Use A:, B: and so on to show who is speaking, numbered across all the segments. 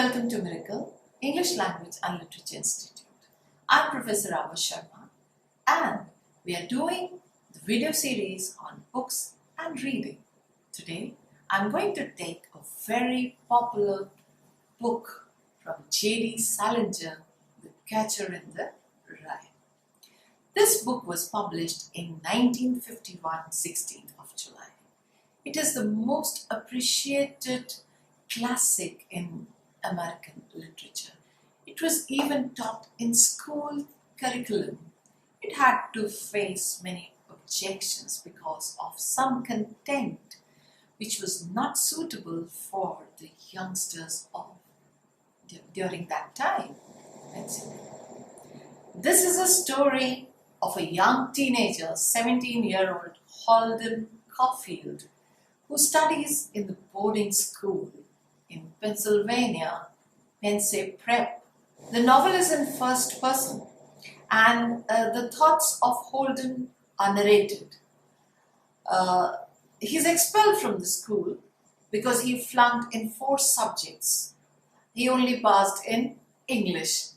A: Welcome to Miracle, English Language and Literature Institute. I'm Professor Rava Sharma and we are doing the video series on books and reading. Today, I'm going to take a very popular book from J.D. Salinger, The Catcher in the Rye. This book was published in 1951, 16th of July. It is the most appreciated classic in American literature. It was even taught in school curriculum. It had to face many objections because of some content which was not suitable for the youngsters of during that time. This is a story of a young teenager, 17-year-old Holden Caulfield, who studies in the boarding school in Pennsylvania, Pense Prep. The novel is in first person and the thoughts of Holden are narrated. He's expelled from the school because he flunked in 4 subjects. He only passed in English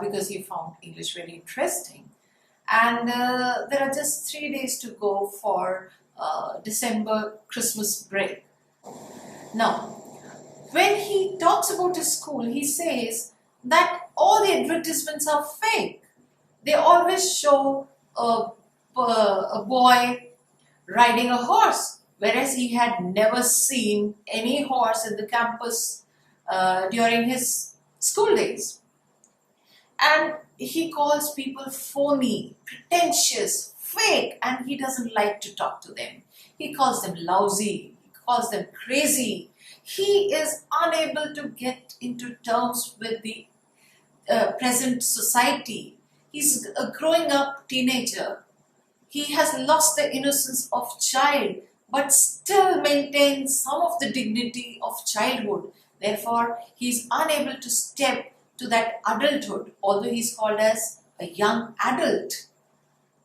A: because he found English very interesting. And there are just 3 days to go for December Christmas break. Now, when he talks about his school, he says that all the advertisements are fake. They always show a boy riding a horse, whereas he had never seen any horse in the campus during his school days. And he calls people phony, pretentious, fake, and he doesn't like to talk to them. He calls them lousy, he calls them crazy. He is unable to get into terms with the present society. He's a growing up teenager. He has lost the innocence of child, but still maintains some of the dignity of childhood. Therefore, he is unable to step to that adulthood, although he is called as a young adult.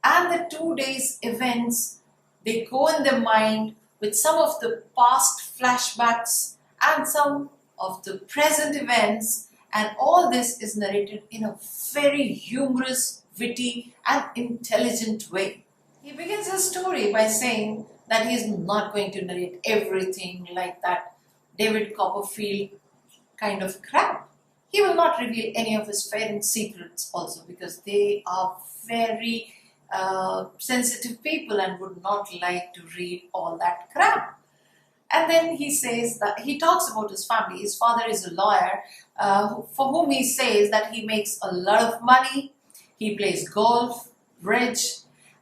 A: And the 2 days events, they go in their mind with some of the past flashbacks and some of the present events, and all this is narrated in a very humorous, witty and intelligent way. He begins his story by saying that he is not going to narrate everything like that David Copperfield kind of crap. He will not reveal any of his parents' secrets also because they are very sensitive people and would not like to read all that crap. And then he says that he talks about his family. His father is a lawyer for whom he says that he makes a lot of money. He plays golf, bridge,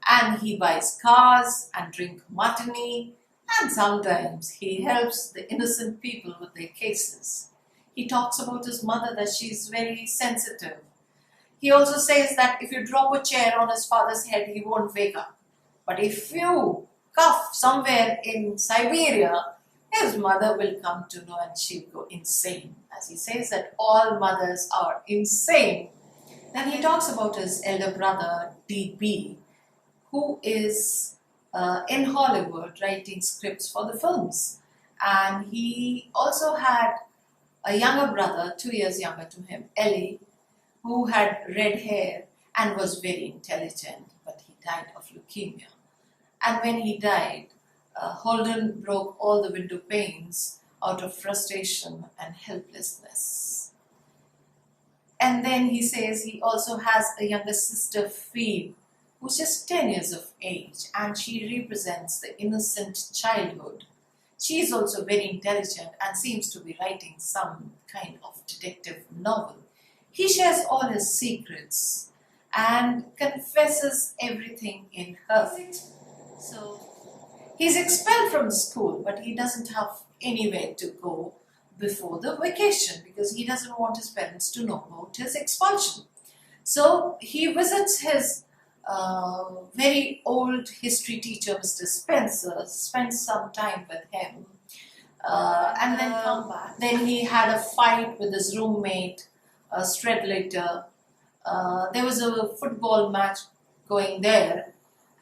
A: and he buys cars and drink martini. And sometimes he helps the innocent people with their cases. He talks about his mother, that she is very sensitive. He also says that if you drop a chair on his father's head, he won't wake up. But if you cough somewhere in Siberia, his mother will come to know and she'll go insane. As he says that all mothers are insane. Then he talks about his elder brother, D.B., who is in Hollywood writing scripts for the films. And he also had a younger brother, 2 years younger to him, Ellie, who had red hair and was very intelligent, but he died of leukemia. And when he died, Holden broke all the window panes out of frustration and helplessness. And then he says he also has a younger sister, Phoebe, who's just 10 years of age, and she represents the innocent childhood. She is also very intelligent and seems to be writing some kind of detective novel. He shares all his secrets and confesses everything in her. So he's expelled from school, but he doesn't have anywhere to go before the vacation because he doesn't want his parents to know about his expulsion. So he visits his very old history teacher, Mr. Spencer, spends some time with him and then come back. Then he had a fight with his roommate, Stradlater. There was a football match going there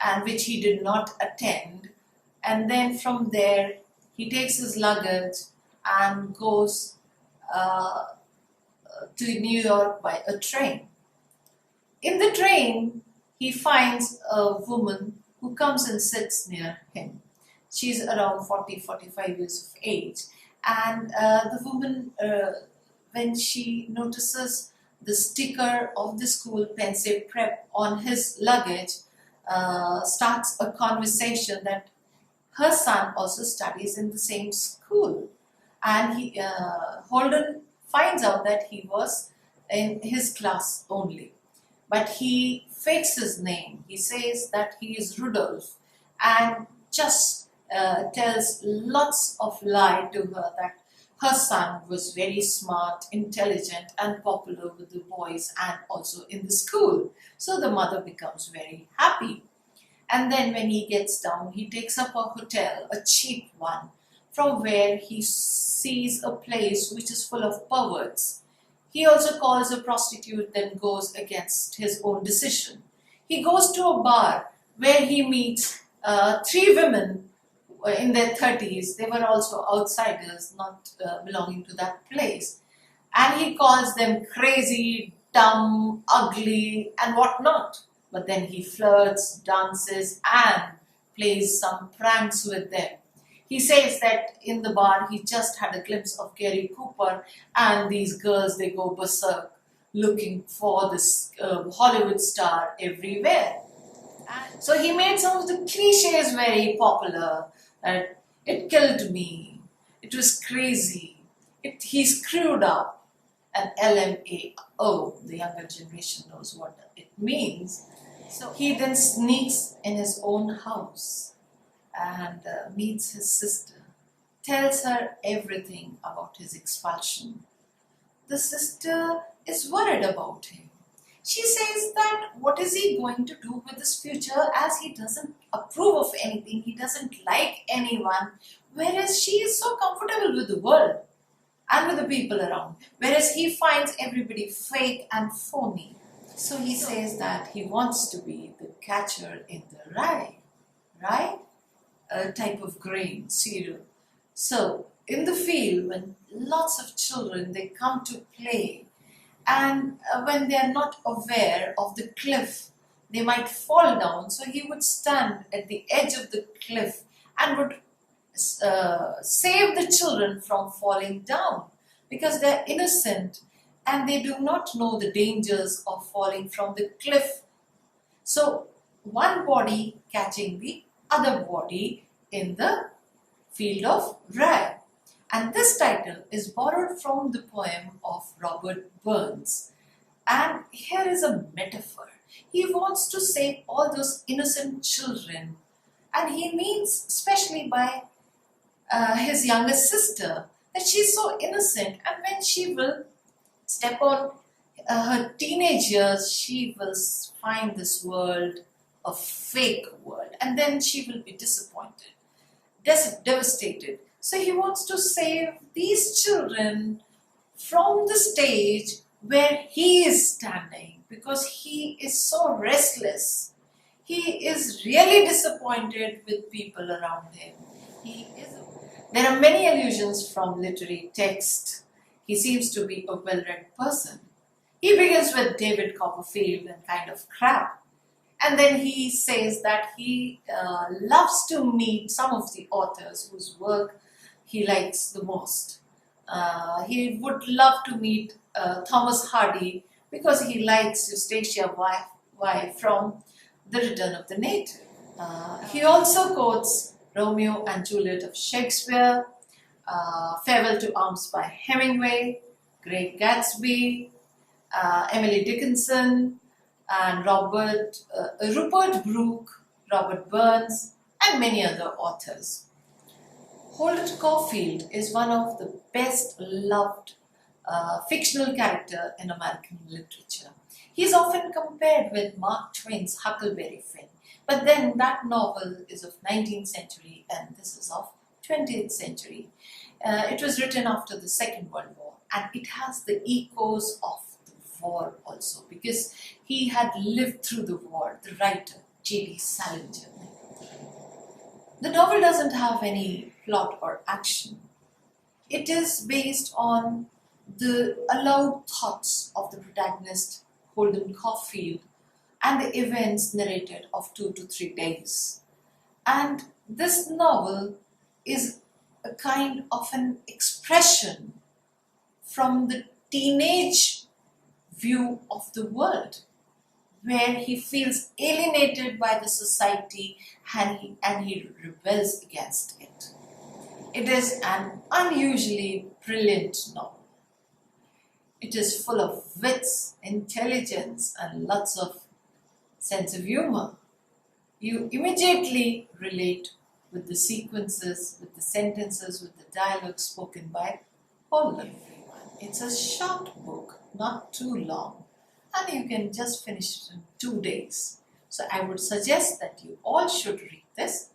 A: and which he did not attend, and then from there he takes his luggage and goes to New York by a train. In the train, he finds a woman who comes and sits near him. She's around 40-45 years of age, and the woman, when she notices the sticker of the school Pensive Prep on his luggage, starts a conversation that her son also studies in the same school. And Holden finds out that he was in his class only. But he fakes his name. He says that he is Rudolph and just tells lots of lie to her that her son was very smart, intelligent and popular with the boys and also in the school. So the mother becomes very happy. And then when he gets down, he takes up a hotel, a cheap one, from where he sees a place which is full of perverts. He also calls a prostitute, then goes against his own decision. He goes to a bar where he meets 3 women in their 30s. They were also outsiders, not belonging to that place. And he calls them crazy, dumb, ugly, and whatnot. But then he flirts, dances, and plays some pranks with them. He says that in the bar he just had a glimpse of Gary Cooper, and these girls, they go berserk looking for this Hollywood star everywhere. And so he made some of the cliches very popular. That it killed me, it was crazy, he screwed up, and LMAO, the younger generation knows what it means. So he then sneaks in his own house and meets his sister, tells her everything about his expulsion. The sister is worried about him. She says that what is he going to do with his future, as he doesn't approve of anything, he doesn't like anyone, whereas she is so comfortable with the world and with the people around, whereas he finds everybody fake and phony. So he says that he wants to be the catcher in the rye, right? A type of grain, cereal. So in the field, when lots of children, they come to play, and when they are not aware of the cliff, they might fall down. So he would stand at the edge of the cliff and would save the children from falling down, because they're innocent and they do not know the dangers of falling from the cliff. So one body catching the other body in the field of rye. And this title is borrowed from the poem of Robert Burns. And here is a metaphor. He wants to save all those innocent children. And he means, especially by his younger sister, that she's so innocent. And when she will step on her teenage years, she will find this world a fake world. And then she will be disappointed, devastated. So he wants to save these children from the stage where he is standing, because he is so restless. He is really disappointed with people around him. There are many allusions from literary text. He seems to be a well-read person. He begins with David Copperfield and kind of crap. And then he says that he loves to meet some of the authors whose work he likes the most. He would love to meet Thomas Hardy, because he likes Eustacia Y from The Return of the Native. He also quotes Romeo and Juliet of Shakespeare, Farewell to Arms by Hemingway, Great Gatsby, Emily Dickinson, and Rupert Brooke, Robert Burns, and many other authors. Holden Caulfield is one of the best loved fictional character in American literature. He is often compared with Mark Twain's Huckleberry Finn, but then that novel is of 19th century and this is of 20th century. It was written after the Second World War, and it has the echoes of the war also, because he had lived through the war, the writer J.D. Salinger. The novel doesn't have any plot or action. It is based on the allowed thoughts of the protagonist Holden Caulfield and the events narrated of 2 to 3 days. And this novel is a kind of an expression from the teenage view of the world, where he feels alienated by the society and he rebels against it. It is an unusually brilliant novel. It is full of wits, intelligence, and lots of sense of humor. You immediately relate with the sequences, with the sentences, with the dialogue spoken by Holden. It's a short book, not too long, and you can just finish it in 2 days. So I would suggest that you all should read this.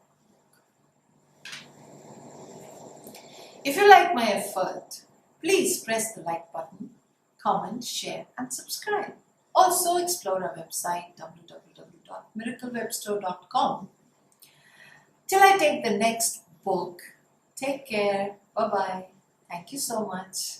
A: If you like my effort, please press the like button, comment, share, and subscribe. Also explore our website www.miraclewebstore.com. Till I take the next book, take care. Bye-bye. Thank you so much.